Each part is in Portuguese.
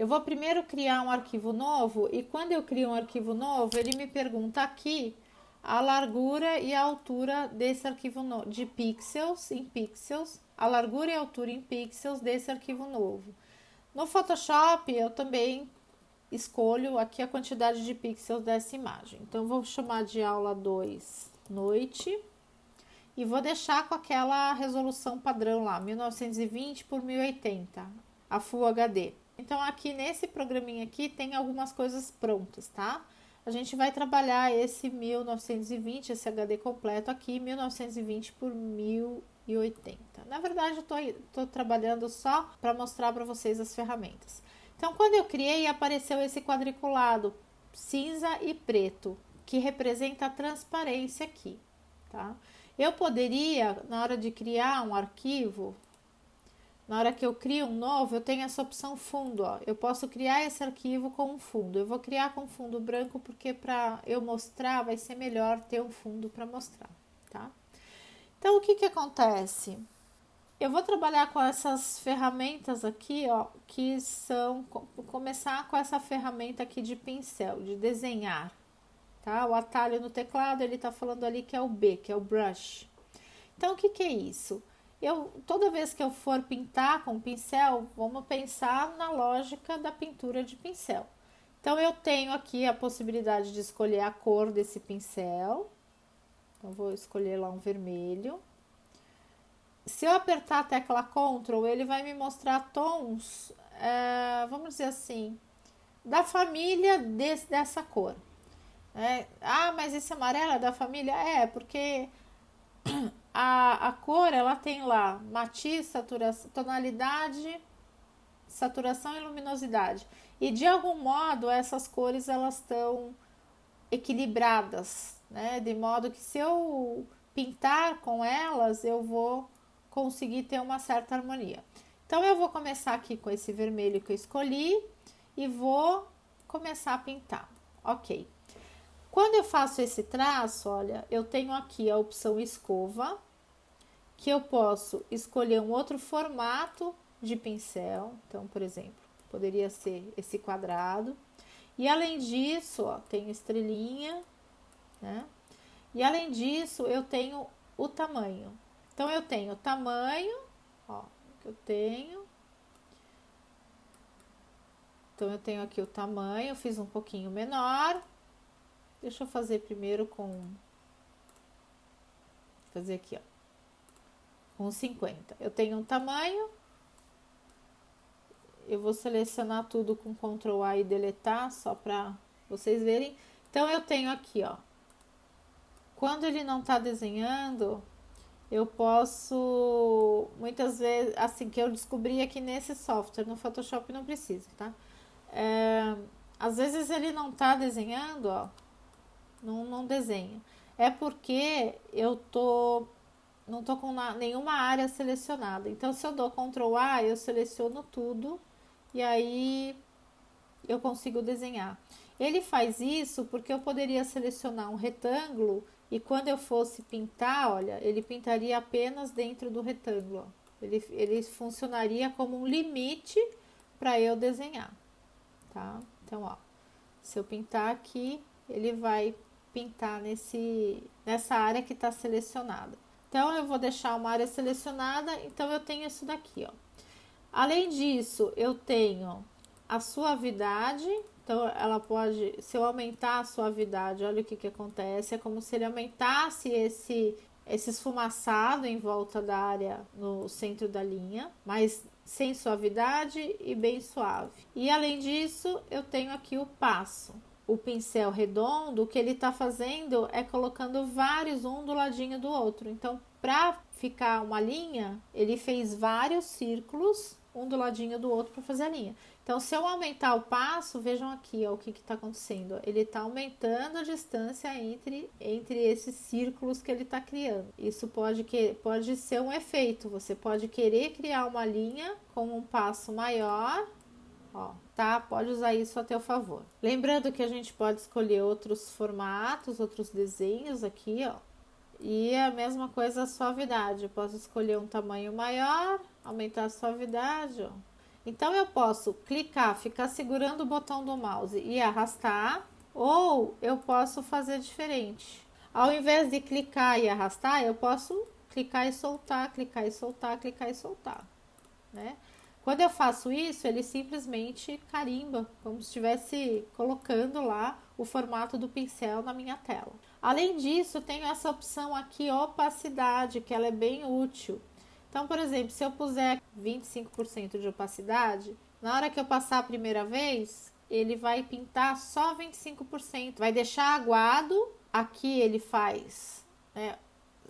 Eu vou primeiro criar um arquivo novo e quando eu crio um arquivo novo, ele me pergunta aqui a largura e a altura desse arquivo novo, de pixels em pixels, a largura e a altura em pixels desse arquivo novo. No Photoshop, eu também escolho aqui a quantidade de pixels dessa imagem. Então, eu vou chamar de aula 2 noite e vou deixar com aquela resolução padrão lá, 1920 por 1080, a Full HD. Então, aqui nesse programinha aqui tem algumas coisas prontas, tá? A gente vai trabalhar esse 1920, esse HD completo aqui, 1920 por 1080. Na verdade, eu tô trabalhando só para mostrar para vocês as ferramentas. Então, quando eu criei, apareceu esse quadriculado cinza e preto, que representa a transparência aqui, tá? Eu poderia, na hora de criar um arquivo, na hora que eu crio um novo, eu tenho essa opção fundo, ó. Eu posso criar esse arquivo com um fundo. Eu vou criar com fundo branco porque para eu mostrar vai ser melhor ter um fundo para mostrar, tá? Então, o que que acontece? Eu vou trabalhar com essas ferramentas aqui, ó, que são, começar com essa ferramenta aqui de pincel, de desenhar, tá? O atalho no teclado, ele tá falando ali que é o B, que é o brush. Então, o que que é isso? Toda vez que eu for pintar com pincel, vamos pensar na lógica da pintura de pincel. Então, eu tenho aqui a possibilidade de escolher a cor desse pincel. Então, vou escolher lá um vermelho. Se eu apertar a tecla Ctrl, ele vai me mostrar tons, vamos dizer assim, da família dessa cor. Ah, mas esse amarelo é da família? É, porque a cor, ela tem lá matiz, saturação, tonalidade, saturação e luminosidade. E de algum modo, essas cores, elas estão equilibradas, né? De modo que se eu pintar com elas, eu vou conseguir ter uma certa harmonia. Então, eu vou começar aqui com esse vermelho que eu escolhi e vou começar a pintar. Ok. Quando eu faço esse traço, olha, eu tenho aqui a opção escova, que eu posso escolher um outro formato de pincel. Então, por exemplo, poderia ser esse quadrado. E além disso, ó, tem estrelinha, né? E além disso, eu tenho o tamanho. Então, eu tenho o tamanho, ó, que eu tenho. Então, eu tenho aqui o tamanho, eu fiz um pouquinho menor. Deixa eu fazer primeiro fazer aqui, ó, com 50. Eu tenho um tamanho. Eu vou selecionar tudo com Ctrl A e deletar, só para vocês verem. Então, eu tenho aqui, ó. Quando ele não tá desenhando, eu posso, muitas vezes, assim, que eu descobri aqui nesse software, no Photoshop não precisa, tá? Às vezes ele não tá desenhando, ó, não desenha. É porque não tô com nenhuma área selecionada. Então, se eu dou Ctrl A, eu seleciono tudo e aí eu consigo desenhar. Ele faz isso porque eu poderia selecionar um retângulo e quando eu fosse pintar, olha, ele pintaria apenas dentro do retângulo. Ele funcionaria como um limite para eu desenhar, tá? Então, ó, se eu pintar aqui, ele vai pintar nessa área que está selecionada. Então, eu vou deixar uma área selecionada, então eu tenho isso daqui, ó. Além disso, eu tenho a suavidade. Então, ela pode, se eu aumentar a suavidade, olha o que acontece, é como se ele aumentasse esse esfumaçado em volta da área no centro da linha, mas sem suavidade e bem suave. E além disso, eu tenho aqui o passo. O pincel redondo, o que ele está fazendo é colocando vários um do ladinho do outro. Então, para ficar uma linha, ele fez vários círculos, um do ladinho do outro para fazer a linha. Então, se eu aumentar o passo, vejam aqui ó, o que está acontecendo. Ele está aumentando a distância entre esses círculos que ele está criando. Isso pode ser um efeito. Você pode querer criar uma linha com um passo maior, ó, tá? Pode usar isso a teu favor. Lembrando que a gente pode escolher outros formatos, outros desenhos aqui, ó. E a mesma coisa a suavidade. Eu posso escolher um tamanho maior, aumentar a suavidade, ó. Então eu posso clicar, ficar segurando o botão do mouse e arrastar, ou eu posso fazer diferente. Ao invés de clicar e arrastar, eu posso clicar e soltar, clicar e soltar, clicar e soltar, né? Quando eu faço isso, ele simplesmente carimba, como se estivesse colocando lá o formato do pincel na minha tela. Além disso, tenho essa opção aqui, opacidade, que ela é bem útil. Então, por exemplo, se eu puser 25% de opacidade, na hora que eu passar a primeira vez, ele vai pintar só 25%. Vai deixar aguado, aqui ele faz, né,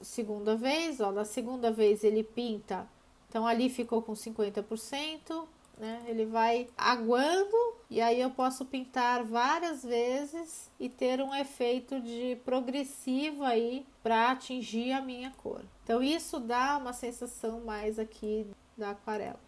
segunda vez, ó, na segunda vez ele pinta, então ali ficou com 50%, né? Ele vai aguando e aí eu posso pintar várias vezes e ter um efeito de progressivo aí para atingir a minha cor. Então isso dá uma sensação mais aqui da aquarela.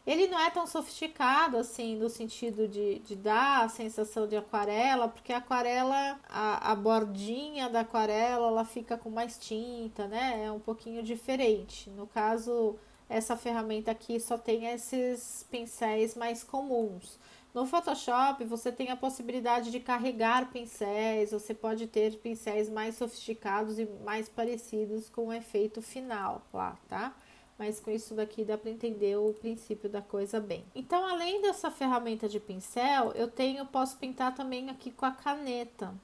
Ele não é tão sofisticado assim no sentido de dar a sensação de aquarela, porque a aquarela, a bordinha da aquarela, ela fica com mais tinta, né? É um pouquinho diferente. No caso, essa ferramenta aqui só tem esses pincéis mais comuns. No Photoshop, você tem a possibilidade de carregar pincéis, você pode ter pincéis mais sofisticados e mais parecidos com o efeito final lá, tá? Mas com isso daqui dá para entender o princípio da coisa bem. Então, além dessa ferramenta de pincel, posso pintar também aqui com a caneta.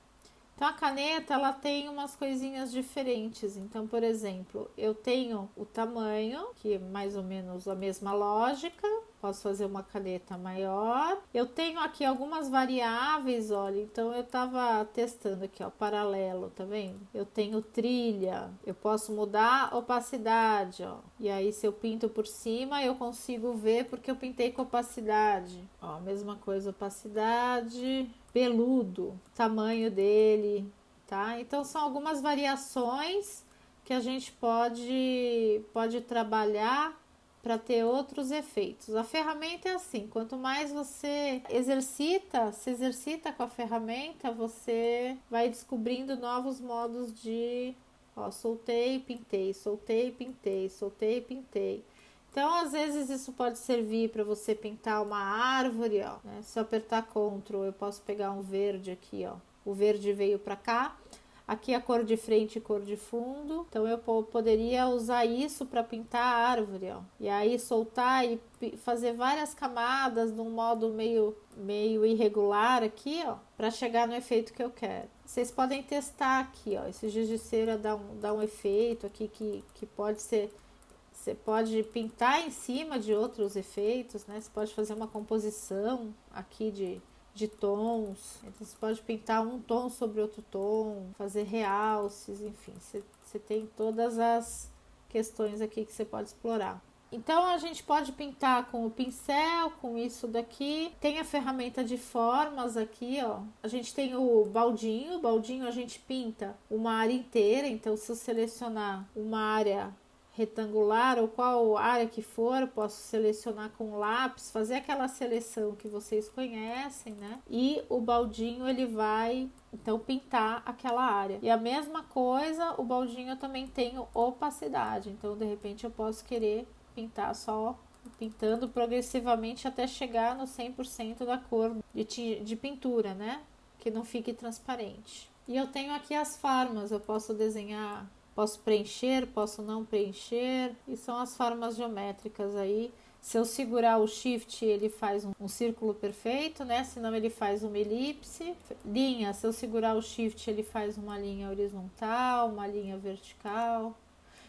Então, a caneta, ela tem umas coisinhas diferentes. Então, por exemplo, eu tenho o tamanho, que é mais ou menos a mesma lógica. Posso fazer uma caneta maior. Eu tenho aqui algumas variáveis, olha. Então, eu tava testando aqui, ó, paralelo, tá vendo? Eu tenho trilha. Eu posso mudar a opacidade, ó. E aí, se eu pinto por cima, eu consigo ver porque eu pintei com opacidade. Ó, mesma coisa, opacidade, peludo, tamanho dele, tá? Então, são algumas variações que a gente pode trabalhar para ter outros efeitos. A ferramenta é assim, quanto mais você se exercita com a ferramenta, você vai descobrindo novos modos de, ó, soltei, pintei, soltei, pintei, soltei, pintei. Então, às vezes isso pode servir para você pintar uma árvore, ó, né? Se eu apertar Ctrl, eu posso pegar um verde aqui, ó. O verde veio para cá. Aqui a cor de frente e cor de fundo. Então eu poderia usar isso para pintar a árvore, ó. E aí soltar e fazer várias camadas de um modo meio irregular aqui, ó, para chegar no efeito que eu quero. Vocês podem testar aqui, ó. Esse giz de cera dá um efeito aqui que pode ser. Você pode pintar em cima de outros efeitos, né? Você pode fazer uma composição aqui de tons. Então, você pode pintar um tom sobre outro tom, fazer realces, enfim. Você tem todas as questões aqui que você pode explorar. Então, a gente pode pintar com o pincel, com isso daqui. Tem a ferramenta de formas aqui, ó. A gente tem o baldinho. O baldinho a gente pinta uma área inteira. Então, se eu selecionar uma área retangular ou qual área que for, eu posso selecionar com lápis, fazer aquela seleção que vocês conhecem, né? E o baldinho ele vai então pintar aquela área. E a mesma coisa, o baldinho eu também tenho opacidade, então de repente eu posso querer pintar só pintando progressivamente até chegar no 100% da cor de pintura, né? Que não fique transparente. E eu tenho aqui as formas, eu posso desenhar, posso preencher, posso não preencher, e são as formas geométricas aí. Se eu segurar o Shift, ele faz um círculo perfeito, né? Senão ele faz uma elipse. Linha, se eu segurar o Shift, ele faz uma linha horizontal, uma linha vertical.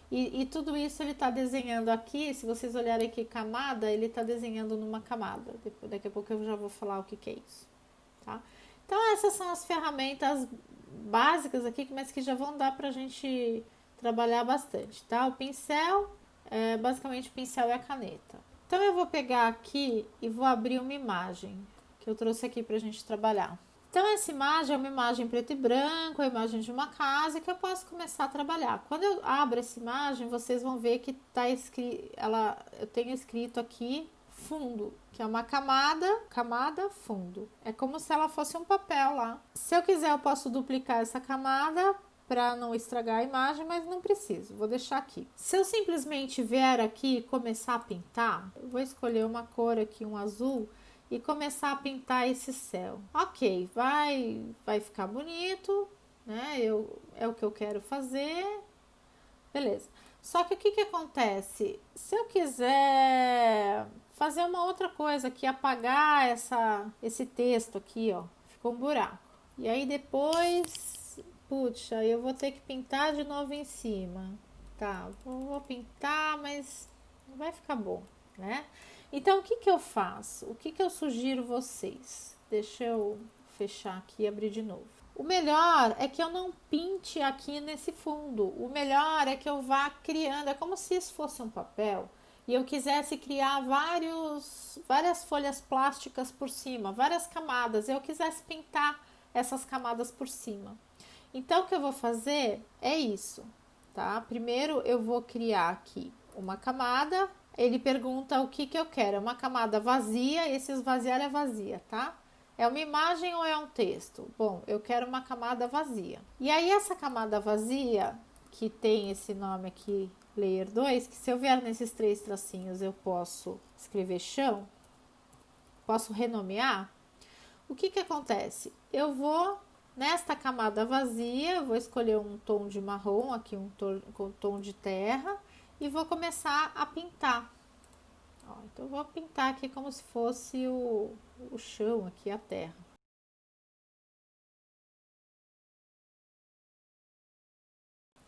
E tudo isso ele está desenhando aqui, se vocês olharem aqui camada, ele está desenhando numa camada. Daqui a pouco eu já vou falar o que é isso, tá? Então essas são as ferramentas básicas aqui, mas que já vão dar pra gente trabalhar bastante, tá? O pincel, basicamente o pincel e a caneta. Então eu vou pegar aqui e vou abrir uma imagem que eu trouxe aqui pra gente trabalhar. Então essa imagem é uma imagem preto e branco, a imagem de uma casa que eu posso começar a trabalhar. Quando eu abro essa imagem, vocês vão ver que tá escrito, eu tenho escrito aqui fundo, que é uma camada, fundo. É como se ela fosse um papel lá. Se eu quiser, eu posso duplicar essa camada, para não estragar a imagem, mas não preciso, vou deixar aqui. Se eu simplesmente vier aqui e começar a pintar, eu vou escolher uma cor aqui, um azul, e começar a pintar esse céu. Ok, vai ficar bonito, né? É o que eu quero fazer, beleza. Só que o que acontece? Se eu quiser fazer uma outra coisa aqui, apagar esse texto aqui, ó, ficou um buraco. E aí depois, puxa, eu vou ter que pintar de novo em cima. Tá, vou pintar, mas não vai ficar bom, né? Então, o que eu faço? O que eu sugiro vocês? Deixa eu fechar aqui e abrir de novo. O melhor é que eu não pinte aqui nesse fundo. O melhor é que eu vá criando. É como se isso fosse um papel e eu quisesse criar várias folhas plásticas por cima, várias camadas. Eu quisesse pintar essas camadas por cima. Então, o que eu vou fazer é isso, tá? Primeiro, eu vou criar aqui uma camada. Ele pergunta o que eu quero. É uma camada vazia. Esse esvaziar é vazia, tá? É uma imagem ou é um texto? Bom, eu quero uma camada vazia. E aí, essa camada vazia, que tem esse nome aqui, Layer 2, que se eu vier nesses 3 tracinhos, eu posso escrever chão, posso renomear. O que acontece? Eu vou, nesta camada vazia, vou escolher um tom de marrom, aqui um tom de terra, e vou começar a pintar. Ó, então, eu vou pintar aqui como se fosse o chão aqui, a terra.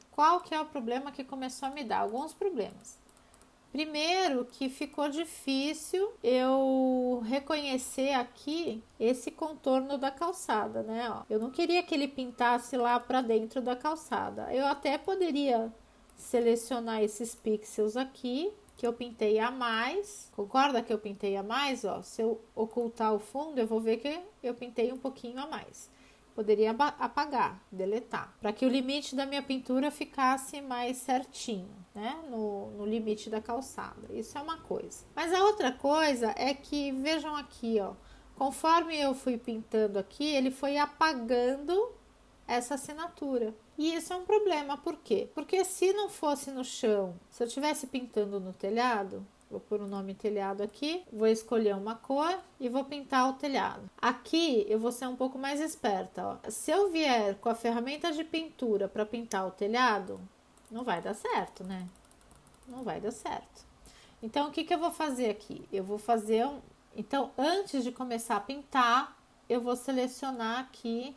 Qual que é o problema que começou a me dar? Alguns problemas. Primeiro, que ficou difícil eu reconhecer aqui esse contorno da calçada, né? Ó, eu não queria que ele pintasse lá para dentro da calçada. Eu até poderia selecionar esses pixels aqui, que eu pintei a mais. Concorda que eu pintei a mais? Ó, se eu ocultar o fundo, eu vou ver que eu pintei um pouquinho a mais. Poderia apagar, deletar, para que o limite da minha pintura ficasse mais certinho, né? No limite da calçada. Isso é uma coisa. Mas a outra coisa é que, vejam aqui, ó, conforme eu fui pintando aqui, ele foi apagando essa assinatura. E isso é um problema, por quê? Porque se não fosse no chão, se eu estivesse pintando no telhado, vou pôr o nome telhado aqui, vou escolher uma cor e vou pintar o telhado. Aqui eu vou ser um pouco mais esperta, ó. Se eu vier com a ferramenta de pintura para pintar o telhado, não vai dar certo, né? Não vai dar certo. Então, o que eu vou fazer aqui? Eu vou fazer Então, antes de começar a pintar, eu vou selecionar aqui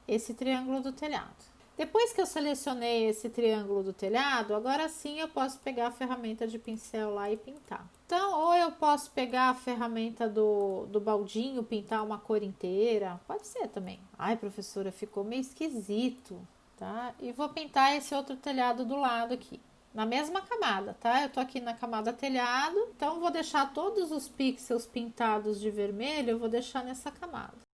esse triângulo do telhado. Depois que eu selecionei esse triângulo do telhado, agora sim eu posso pegar a ferramenta de pincel lá e pintar. Então, ou eu posso pegar a ferramenta do baldinho, pintar uma cor inteira, pode ser também. Ai, professora, ficou meio esquisito, tá? E vou pintar esse outro telhado do lado aqui, na mesma camada, tá? Eu tô aqui na camada telhado, então vou deixar todos os pixels pintados de vermelho, eu vou deixar nessa camada.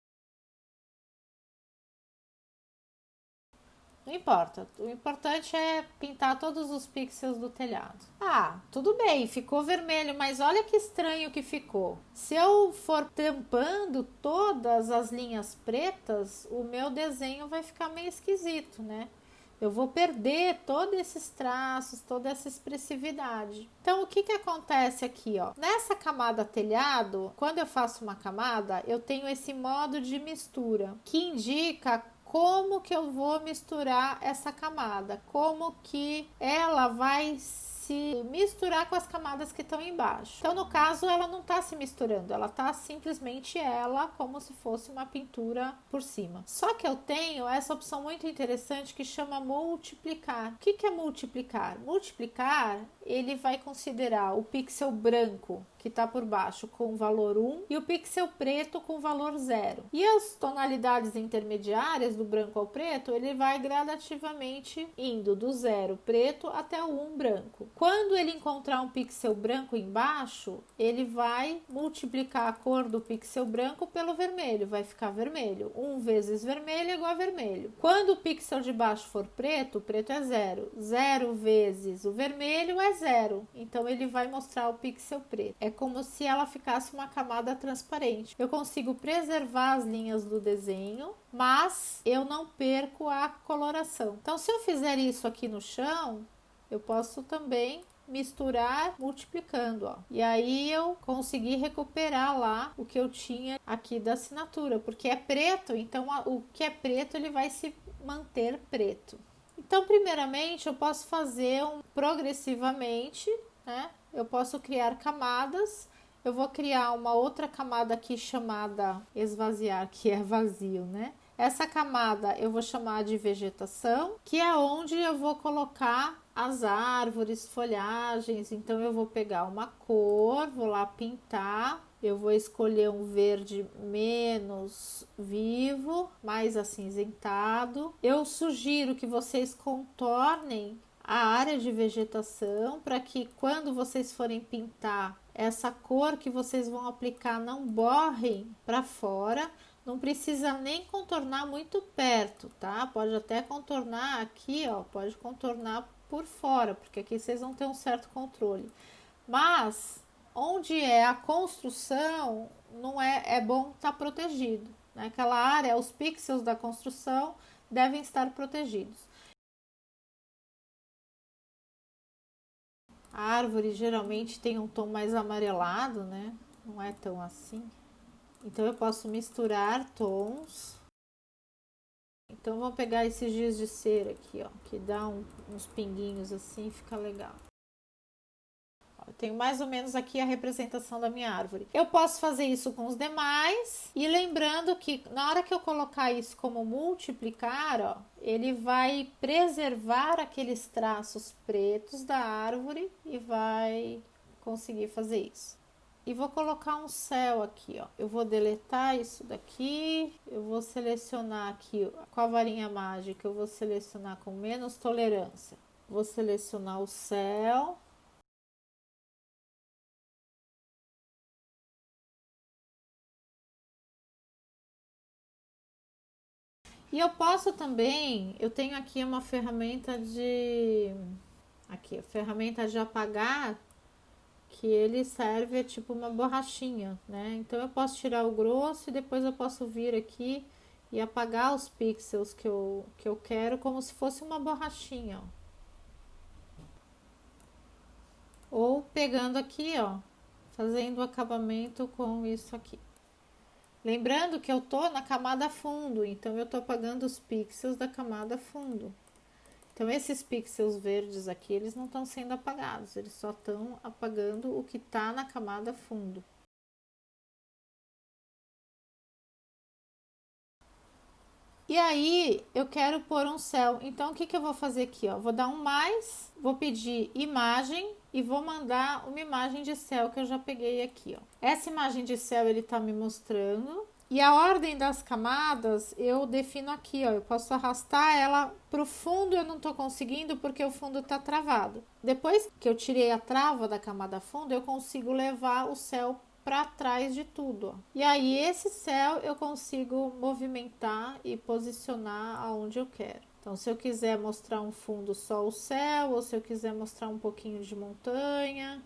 Não importa, o importante é pintar todos os pixels do telhado. Ah, tudo bem, ficou vermelho, mas olha que estranho que ficou. Se eu for tampando todas as linhas pretas, o meu desenho vai ficar meio esquisito, né? Eu vou perder todos esses traços, toda essa expressividade. Então, o que acontece aqui, ó? Nessa camada telhado, quando eu faço uma camada, eu tenho esse modo de mistura, que indica como que eu vou misturar essa camada, como que ela vai se misturar com as camadas que estão embaixo. Então, no caso, ela não está se misturando, ela está simplesmente como se fosse uma pintura por cima. Só que eu tenho essa opção muito interessante que chama multiplicar. O que é multiplicar? Multiplicar, ele vai considerar o pixel branco que está por baixo com o valor 1 e o pixel preto com o valor 0. E as tonalidades intermediárias do branco ao preto, ele vai gradativamente indo do 0 preto até o 1 branco. Quando ele encontrar um pixel branco embaixo, ele vai multiplicar a cor do pixel branco pelo vermelho, vai ficar vermelho. 1 vezes vermelho é igual a vermelho. Quando o pixel de baixo for preto, o preto é 0. 0 vezes o vermelho é 0. Então ele vai mostrar o pixel preto. É como se ela ficasse uma camada transparente. Eu consigo preservar as linhas do desenho, mas eu não perco a coloração. Então, se eu fizer isso aqui no chão, eu posso também misturar multiplicando, ó. E aí eu consegui recuperar lá o que eu tinha aqui da assinatura, porque é preto, então o que é preto ele vai se manter preto. Então, primeiramente, eu posso fazer progressivamente, né? Eu posso criar camadas. Eu vou criar uma outra camada aqui chamada esvaziar, que é vazio, né? Essa camada eu vou chamar de vegetação, que é onde eu vou colocar as árvores, folhagens. Então eu vou pegar uma cor, vou lá pintar, eu vou escolher um verde menos vivo, mais acinzentado. Eu sugiro que vocês contornem a área de vegetação para que quando vocês forem pintar, essa cor que vocês vão aplicar não borrem para fora. Não precisa nem contornar muito perto, tá? Pode até contornar aqui, ó, pode contornar por fora, porque aqui vocês vão ter um certo controle. Mas onde é a construção, não é bom estar protegido, né? Aquela área, os pixels da construção devem estar protegidos. A árvore geralmente tem um tom mais amarelado, né? Não é tão assim. Então eu posso misturar tons. Então vamos pegar esses giz de cera aqui, ó, que dá uns pinguinhos assim, fica legal. Ó, eu tenho mais ou menos aqui a representação da minha árvore. Eu posso fazer isso com os demais e lembrando que na hora que eu colocar isso como multiplicar, ó, ele vai preservar aqueles traços pretos da árvore e vai conseguir fazer isso. E vou colocar um céu aqui, ó. Eu vou deletar isso daqui. Eu vou selecionar aqui com a varinha mágica. Eu vou selecionar com menos tolerância. Vou selecionar o céu. E eu posso também, eu tenho aqui uma ferramenta a ferramenta de apagar, que ele serve tipo uma borrachinha, né? Então eu posso tirar o grosso e depois eu posso vir aqui e apagar os pixels que eu quero como se fosse uma borrachinha, ó. Ou pegando aqui, ó, fazendo o acabamento com isso aqui. Lembrando que eu tô na camada fundo, então eu tô apagando os pixels da camada fundo. Então, esses pixels verdes aqui, eles não estão sendo apagados, eles só estão apagando o que está na camada fundo. E aí, eu quero pôr um céu. Então, o que eu vou fazer aqui? Ó? Vou dar um mais, vou pedir imagem e vou mandar uma imagem de céu que eu já peguei aqui. Ó. Essa imagem de céu, ele está me mostrando. E a ordem das camadas eu defino aqui, ó. Eu posso arrastar ela para o fundo, eu não estou conseguindo porque o fundo está travado. Depois que eu tirei a trava da camada fundo, eu consigo levar o céu para trás de tudo, ó. E aí esse céu eu consigo movimentar e posicionar aonde eu quero. Então, se eu quiser mostrar um fundo só o céu, ou se eu quiser mostrar um pouquinho de montanha,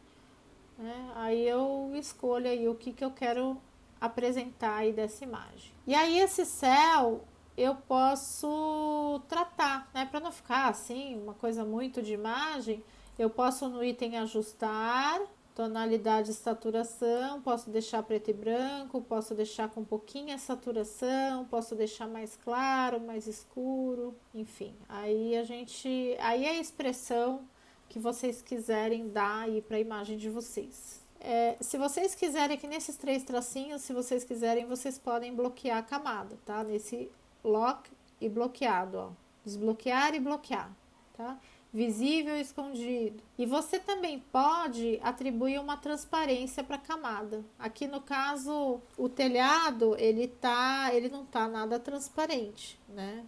né? Aí eu escolho aí o que eu quero apresentar aí dessa imagem. E aí esse céu eu posso tratar, né? Para não ficar assim, uma coisa muito de imagem, eu posso no item ajustar, tonalidade e saturação, posso deixar preto e branco, posso deixar com pouquinha saturação, posso deixar mais claro, mais escuro, enfim. Aí aí é a expressão que vocês quiserem dar aí para a imagem de vocês. Se vocês quiserem aqui nesses 3 tracinhos, se vocês quiserem, vocês podem bloquear a camada, tá? Nesse lock e bloqueado, ó. Desbloquear e bloquear, tá? Visível e escondido. E você também pode atribuir uma transparência para a camada. Aqui no caso, o telhado, ele não tá nada transparente, né?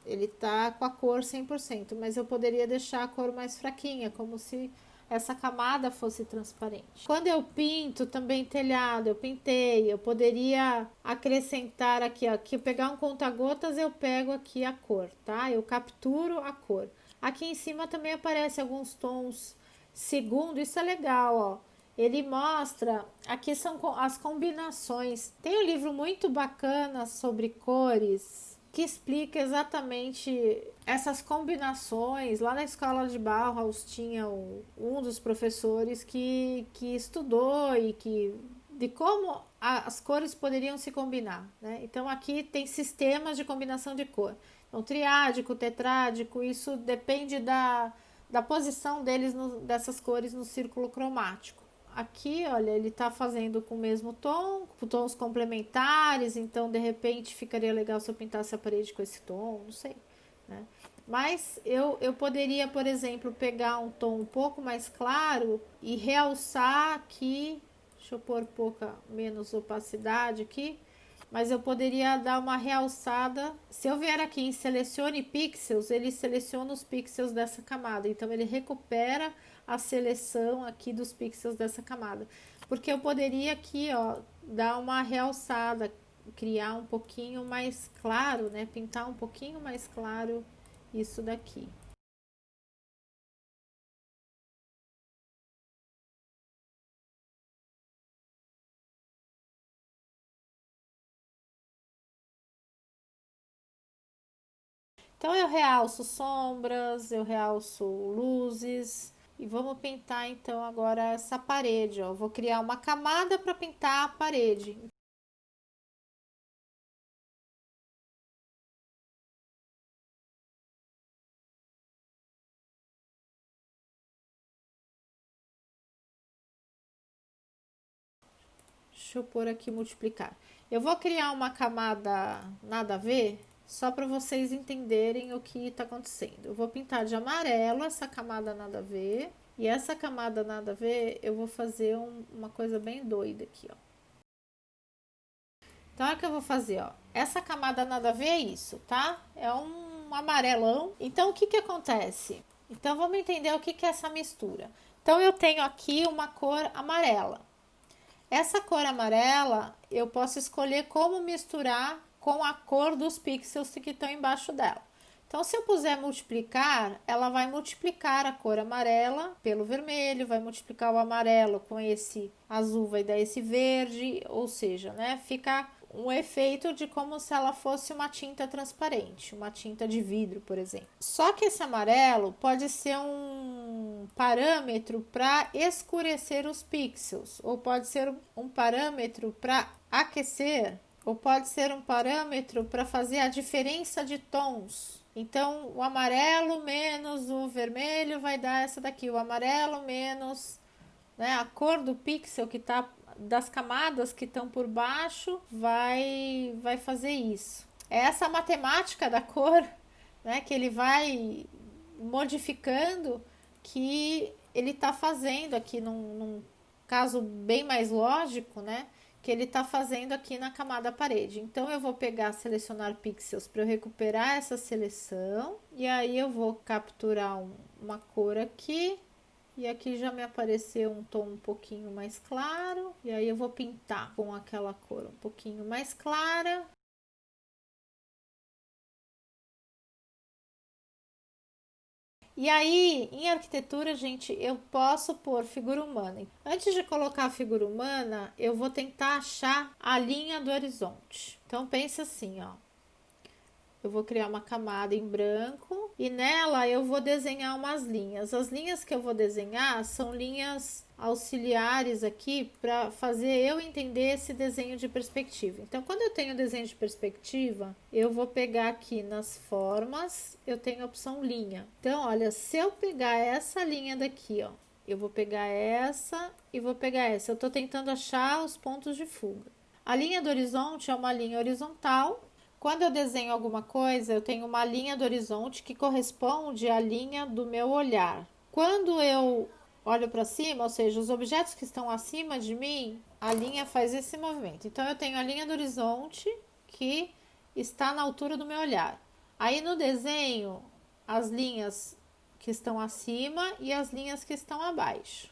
Ele tá com a cor 100%, mas eu poderia deixar a cor mais fraquinha, como se essa camada fosse transparente. Quando eu pinto também telhado, eu pintei, eu poderia acrescentar aqui, ó, que eu pegar um conta-gotas, eu pego aqui a cor, tá? Eu capturo a cor. Aqui em cima também aparece alguns tons segundo, isso é legal, ó. Ele mostra, aqui são as combinações. Tem um livro muito bacana sobre cores que explica exatamente essas combinações. Lá na escola de Bauhaus tinha um dos professores que estudou e de como as cores poderiam se combinar, né? Então aqui tem sistemas de combinação de cor. Então triádico, tetrádico, isso depende da posição deles dessas cores no círculo cromático. Aqui, olha, ele tá fazendo com o mesmo tom, com tons complementares, então de repente ficaria legal se eu pintasse a parede com esse tom, não sei, né? Mas eu poderia, por exemplo, pegar um tom um pouco mais claro e realçar aqui, deixa eu pôr menos opacidade aqui, mas eu poderia dar uma realçada. Se eu vier aqui em selecione pixels, ele seleciona os pixels dessa camada, então ele recupera a seleção aqui dos pixels dessa camada, porque eu poderia aqui, ó, dar uma realçada, criar um pouquinho mais claro, né, pintar um pouquinho mais claro isso daqui. Então eu realço sombras, eu realço luzes e vamos pintar então agora essa parede, ó. Vou criar uma camada para pintar a parede. Deixa eu pôr aqui multiplicar. Eu vou criar uma camada nada a ver, só para vocês entenderem o que está acontecendo. Eu vou pintar de amarelo essa camada nada a ver. E essa camada nada a ver, eu vou fazer uma coisa bem doida aqui, ó. Então, olha o que eu vou fazer, ó. Essa camada nada a ver é isso, tá? É um amarelão. Então, o que que acontece? Então, vamos entender o que que é essa mistura. Então, eu tenho aqui uma cor amarela. Essa cor amarela, eu posso escolher como misturar com a cor dos pixels que estão embaixo dela. Então, se eu puser multiplicar, ela vai multiplicar a cor amarela pelo vermelho, vai multiplicar o amarelo com esse azul, vai dar esse verde, ou seja, né, fica um efeito de como se ela fosse uma tinta transparente, uma tinta de vidro, por exemplo. Só que esse amarelo pode ser um parâmetro para escurecer os pixels, ou pode ser um parâmetro para aquecer, ou pode ser um parâmetro para fazer a diferença de tons. Então, o amarelo menos o vermelho vai dar essa daqui, o amarelo menos, né, a cor do pixel que está das camadas que estão por baixo vai fazer isso. É essa matemática da cor, né, que ele vai modificando, que ele está fazendo aqui num caso bem mais lógico, né, que ele está fazendo aqui na camada parede. Então, eu vou pegar, selecionar pixels para eu recuperar essa seleção. E aí, eu vou capturar uma cor aqui. E aqui já me apareceu um tom um pouquinho mais claro. E aí, eu vou pintar com aquela cor um pouquinho mais clara. E aí, em arquitetura, gente, eu posso pôr figura humana. Antes de colocar a figura humana, eu vou tentar achar a linha do horizonte. Então, pensa assim, ó. Eu vou criar uma camada em branco e nela eu vou desenhar umas linhas. As linhas que eu vou desenhar são linhas auxiliares aqui para fazer eu entender esse desenho de perspectiva. Então, quando eu tenho desenho de perspectiva, eu vou pegar aqui nas formas, eu tenho a opção linha. Então, olha, se eu pegar essa linha daqui, ó, eu vou pegar essa e vou pegar essa. Eu estou tentando achar os pontos de fuga. A linha do horizonte é uma linha horizontal. Quando eu desenho alguma coisa, eu tenho uma linha do horizonte que corresponde à linha do meu olhar. Quando eu olho para cima, ou seja, os objetos que estão acima de mim, a linha faz esse movimento. Então, eu tenho a linha do horizonte que está na altura do meu olhar. Aí, no desenho, as linhas que estão acima e as linhas que estão abaixo.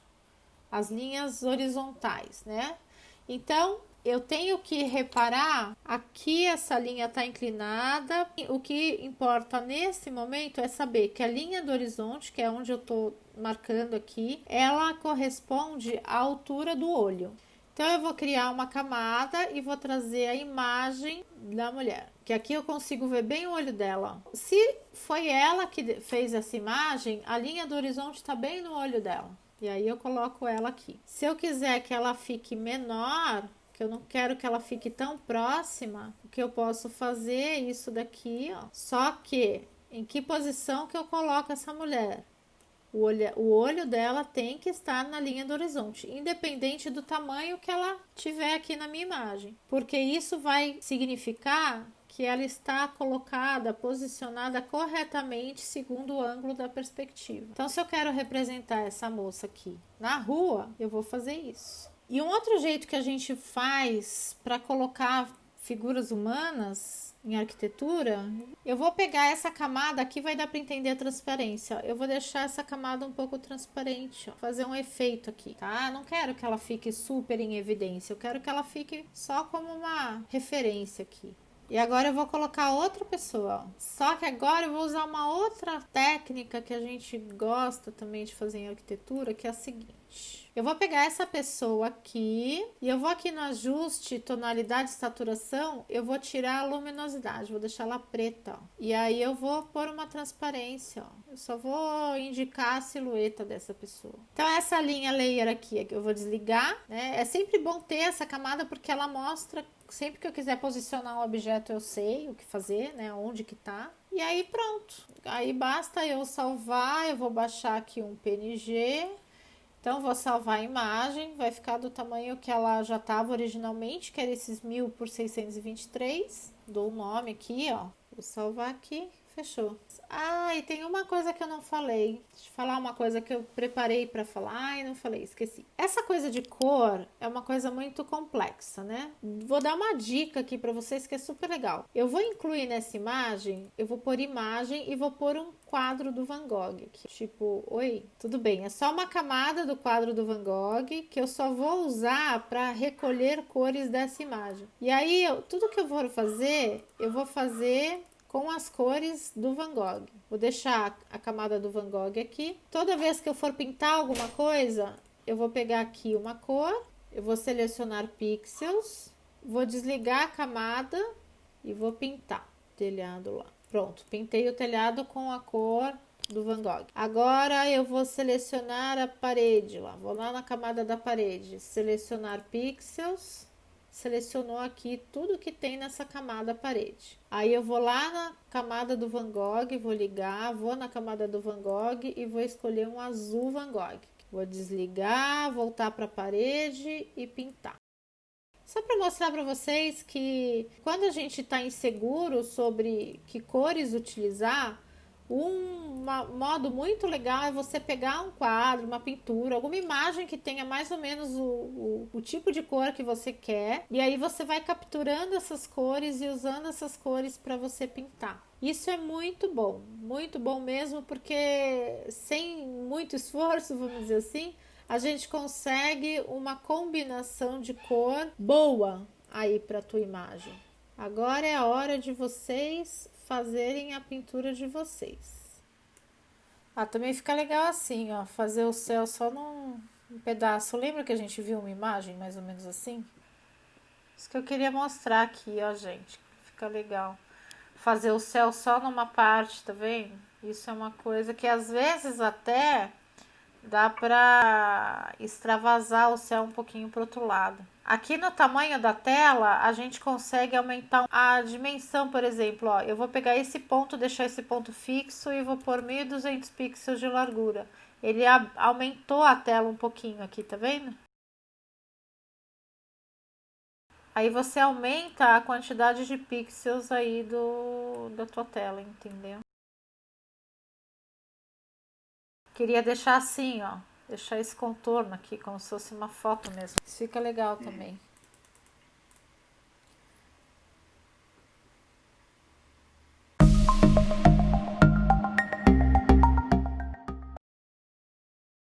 As linhas horizontais, né? Então, eu tenho que reparar, aqui essa linha está inclinada. O que importa nesse momento é saber que a linha do horizonte, que é onde eu estou marcando aqui, ela corresponde à altura do olho. Então, eu vou criar uma camada e vou trazer a imagem da mulher. Que aqui eu consigo ver bem o olho dela. Se foi ela que fez essa imagem, a linha do horizonte está bem no olho dela. E aí eu coloco ela aqui. Se eu quiser que ela fique menor, que eu não quero que ela fique tão próxima, o que eu posso fazer é isso daqui, ó. Só que, em que posição que eu coloco essa mulher? O olho dela tem que estar na linha do horizonte, independente do tamanho que ela tiver aqui na minha imagem. Porque isso vai significar que ela está colocada, posicionada corretamente segundo o ângulo da perspectiva. Então, se eu quero representar essa moça aqui na rua, eu vou fazer isso. E um outro jeito que a gente faz para colocar figuras humanas em arquitetura, eu vou pegar essa camada aqui, vai dar para entender a transparência. Eu vou deixar essa camada um pouco transparente, ó, fazer um efeito aqui, tá? Não quero que ela fique super em evidência, eu quero que ela fique só como uma referência aqui. E agora eu vou colocar outra pessoa, ó. Só que agora eu vou usar uma outra técnica que a gente gosta também de fazer em arquitetura, que é a seguinte. Eu vou pegar essa pessoa aqui e eu vou aqui no ajuste, tonalidade e saturação, eu vou tirar a luminosidade, vou deixar ela preta, ó. E aí eu vou pôr uma transparência, ó. Eu só vou indicar a silhueta dessa pessoa. Então essa linha layer aqui, eu vou desligar, né? É sempre bom ter essa camada porque ela mostra, sempre que eu quiser posicionar um objeto eu sei o que fazer, né? Onde que tá. E aí pronto. Aí basta eu salvar, eu vou baixar aqui um PNG. Então, vou salvar a imagem, vai ficar do tamanho que ela já estava originalmente, que era esses 1000 por 623. Dou o nome aqui, ó. Vou salvar aqui, fechou. Ah, e tem uma coisa que eu não falei. Deixa eu falar uma coisa que eu preparei para falar e não falei, esqueci. Essa coisa de cor é uma coisa muito complexa, né? Vou dar uma dica aqui para vocês que é super legal. Eu vou incluir nessa imagem, eu vou pôr imagem e vou pôr um quadro do Van Gogh aqui. Tipo, oi, tudo bem, é só uma camada do quadro do Van Gogh que eu só vou usar para recolher cores dessa imagem. E aí, tudo que eu vou fazer com as cores do Van Gogh. Vou deixar a camada do Van Gogh aqui. Toda vez que eu for pintar alguma coisa, eu vou pegar aqui uma cor, eu vou selecionar pixels, vou desligar a camada e vou pintar o telhado lá. Pronto, pintei o telhado com a cor do Van Gogh. Agora eu vou selecionar a parede lá. Vou lá na camada da parede, selecionar pixels. Selecionou aqui tudo que tem nessa camada parede. Aí eu vou lá na camada do Van Gogh, vou ligar, vou na camada do Van Gogh e vou escolher um azul Van Gogh. Vou desligar, voltar para a parede e pintar. Só para mostrar para vocês que quando a gente está inseguro sobre que cores utilizar, um modo muito legal é você pegar um quadro, uma pintura, alguma imagem que tenha mais ou menos o tipo de cor que você quer, e aí você vai capturando essas cores e usando essas cores para você pintar. Isso é muito bom mesmo, porque sem muito esforço, vamos dizer assim, a gente consegue uma combinação de cor boa aí para a tua imagem. Agora é a hora de vocês fazerem a pintura de vocês. Ah, também fica legal assim, ó, fazer o céu só num pedaço. Lembra que a gente viu uma imagem mais ou menos assim? Isso que eu queria mostrar aqui, ó, gente. Fica legal. Fazer o céu só numa parte, tá vendo? Isso é uma coisa que às vezes até dá para extravasar o céu um pouquinho para o outro lado. Aqui no tamanho da tela, a gente consegue aumentar a dimensão, por exemplo, ó, eu vou pegar esse ponto, deixar esse ponto fixo e vou pôr 1200 pixels de largura. Ele aumentou a tela um pouquinho aqui, tá vendo? Aí você aumenta a quantidade de pixels aí da tua tela, entendeu? Queria deixar assim, ó. Deixar esse contorno aqui, como se fosse uma foto mesmo. Isso fica legal também.